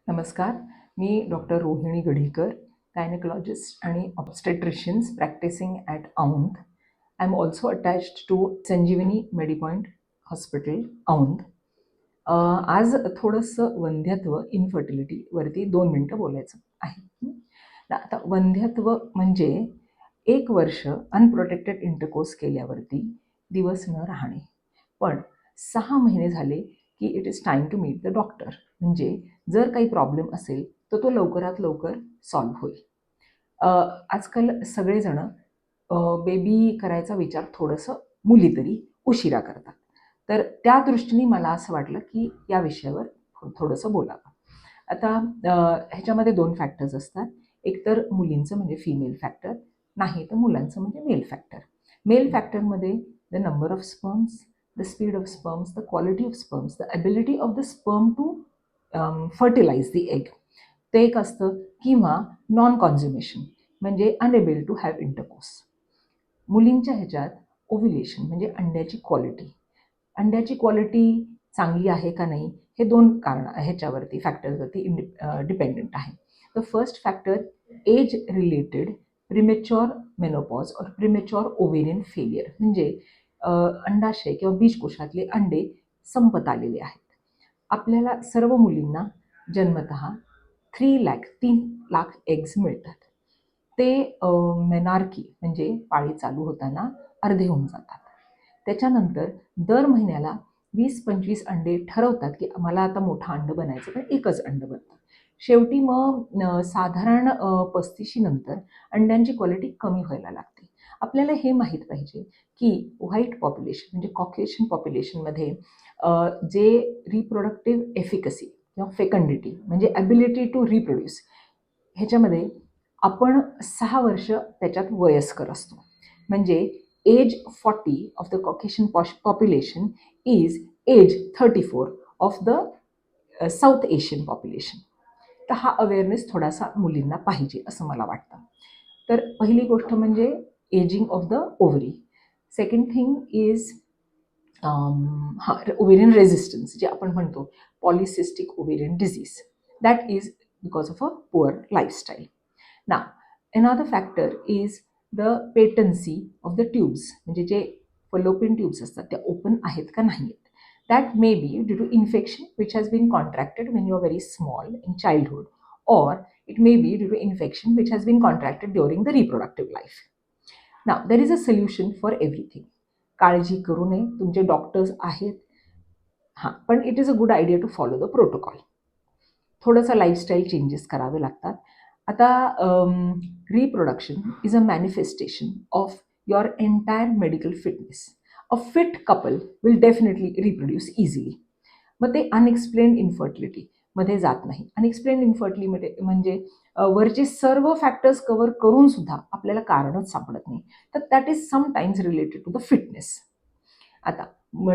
नमस्कार. मी doctor Rohini Gadhikar, gynaecologist आणि obstetricians practicing at Aundh. I am also attached to Sanjeevani medipoint hospital Aundh. आज थोडंसं वंध्यत्व इनफर्टिलिटीवरती 2 मिनटं बोलायचं आहे. आता वंध्यत्व म्हणजे 1 वर्ष अनप्रोटेक्टेड इंटरकोर्स केल्यावरती दिवस न राहणे, पण 6 महिने झाले की it is time to meet the doctor. म्हणजे जर काही प्रॉब्लेम असेल तर तो लवकरात लवकर सॉल्व्ह होईल. आजकाल सगळेजण बेबी करायचा विचार थोडंसं मुली तरी उशिरा करतात. तर त्या दृष्टीने मला असं वाटलं की या विषयावर थोडंसं बोलावं. आता ह्याच्यामध्ये 2 फॅक्टर्स असतात. एक तर मुलींचं म्हणजे फिमेल फॅक्टर, नाही तर मुलांचं म्हणजे मेल फॅक्टर. मेल फॅक्टरमध्ये the number of sperms, the speed of sperms, the quality of sperms, the ability of the sperm to fertilise the egg, ते एक असतं. किंवा नॉन कॉन्झ्युमेशन म्हणजे अनएबल टू हॅव इंटरकोर्स. मुलींच्या ह्याच्यात ओव्ह्युलेशन म्हणजे अंड्याची क्वालिटी चांगली आहे का नाही, हे 2 ह्याच्यावरती फॅक्टर्सवरती डिपेंडंट आहे. The first factor, age related premature menopause और प्रिमेच्युअर ओव्हेरियन फेलियर, म्हणजे अंडाशय किंवा बीजकोशातले अंडे संपत आलेले आहेत. आपल्याला सर्व मुलींना जन्मतः 3 लाख एग्स मिळतात. ते मेनार्की म्हणजे पाळी चालू होताना अर्धे होऊन जातात. त्याच्यानंतर दर महिन्याला 20-25 अंडे ठरवतात की मला आता मोठं अंड बनायचं, पण एकच अंड बनतं. शेवटी मग साधारण 35 नंतर अंड्यांची क्वालिटी कमी व्हायला लागते. आपल्याला हे माहीत पाहिजे की व्हाईट पॉप्युलेशन म्हणजे कॉकेशियन पॉप्युलेशनमध्ये जे रिप्रोडक्टिव्ह एफिकसी किंवा फेकंडिटी म्हणजे ॲबिलिटी टू रिप्रोड्यूस, ह्याच्यामध्ये आपण 6 वर्ष त्याच्यात वयस्कर असतो. म्हणजे age 40 of the Caucasian population is age 34 of the South Asian population. तर हा अवेअरनेस थोडासा मुलींना पाहिजे असं मला वाटतं. तर पहिली गोष्ट म्हणजे ageing of the ovary. Second thing is ovarian resistance, जे आपण म्हणतो polycystic ovarian disease, that is because of a poor lifestyle. Now, another factor is the patency of the tubes, म्हणजे जे फलोपियन ट्यूब्स असतात त्या ओपन आहेत का नाही आहेत. That may be due to infection which has been contracted when you are very small in childhood, or it may be due to infection which has been contracted during the reproductive life. Now, there is a solution for everything. काळजी करू नये, तुमचे doctors आहेत. हां, पण it is a good idea to follow the protocol. थोडंसं lifestyle changes करावे लागतात. आता reproduction is a manifestation of your entire medical fitness. A fit couple will definitely reproduce easily. मग ते अनएक्सप्लेन्ड इन्फर्टिलिटीमध्ये जात नाही. अनएक्सप्लेन्ड इन्फर्टिलिटी म्हणजे वरचे सर्व फॅक्टर्स कव्हर करून सुद्धा आपल्याला कारणच सापडत नाही. तर that is sometimes related to the fitness. आता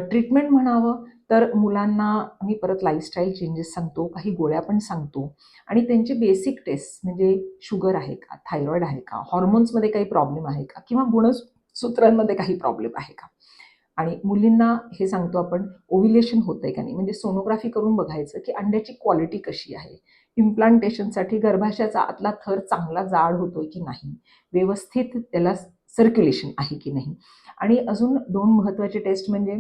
ट्रीटमेंट म्हणावं तर मुलांना आम्ही परत लाईफस्टाईल चेंजेस सांगतो, काही गोळ्या पण सांगतो, आणि त्यांचे बेसिक टेस्ट म्हणजे शुगर आहे का, थायरॉईड आहे का, हॉर्मोन्समध्ये काही प्रॉब्लेम आहे का, किंवा गुणसूत्रांमध्ये काही प्रॉब्लेम आहे का. आणि मुलींना हे सांगतो आपण ओव्ह्युलेशन होतंय का नाही, म्हणजे सोनोग्राफी करून बघायचं की अंड्याची क्वालिटी कशी आहे. इम्प्लांटेशनसाठी गर्भाशयाचा आतला थर चांगला जाड होतोय की नाही, व्यवस्थित त्याला सर्क्युलेशन आहे की नाही. आणि अजून 2 महत्त्वाचे टेस्ट म्हणजे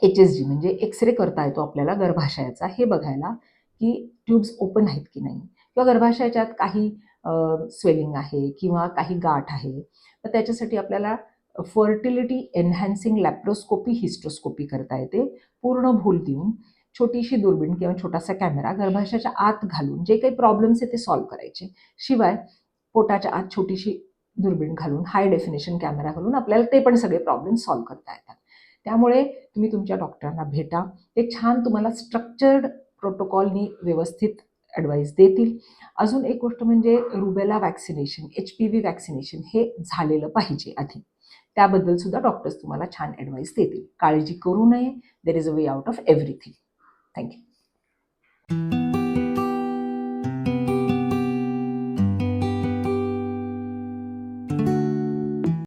HSG म्हणजे एक्सरे करता येतो आपल्याला गर्भाशयाचा, हे बघायला की ट्यूब्स ओपन आहेत की नाही, किंवा गर्भाशयाच्यात काही स्वेलिंग आहे किंवा काही गाठ आहे. तर त्याच्यासाठी आपल्याला फर्टिलिटी एन्हान्सिंग लॅप्रोस्कोपी, हिस्ट्रोस्कोपी करता येते. पूर्ण भूल देऊन छोटीशी दुर्बीण किंवा छोटासा कॅमेरा गर्भाशयाच्या आत घालून जे काही प्रॉब्लेम्स आहेत ते सॉल्व्ह करायचे. शिवाय पोटाच्या आत छोटीशी दुर्बीण घालून, हाय डेफिनेशन कॅमेरा घालून आपल्याला ते पण सगळे प्रॉब्लेम सॉल्व्ह करता येतात. त्यामुळे तुम्ही तुमच्या डॉक्टरांना भेटा, ते छान तुम्हाला स्ट्रक्चर्ड प्रोटोकॉलनी व्यवस्थित ॲडवाईस देतील. अजून एक गोष्ट म्हणजे रुबेला वॅक्सिनेशन, HPV वॅक्सिनेशन हे झालेलं पाहिजे आधी. त्याबद्दल सुद्धा डॉक्टर्स तुम्हाला छान ॲडवाईस देतील. काळजी करू नये, there is a way out of everything. Thank you.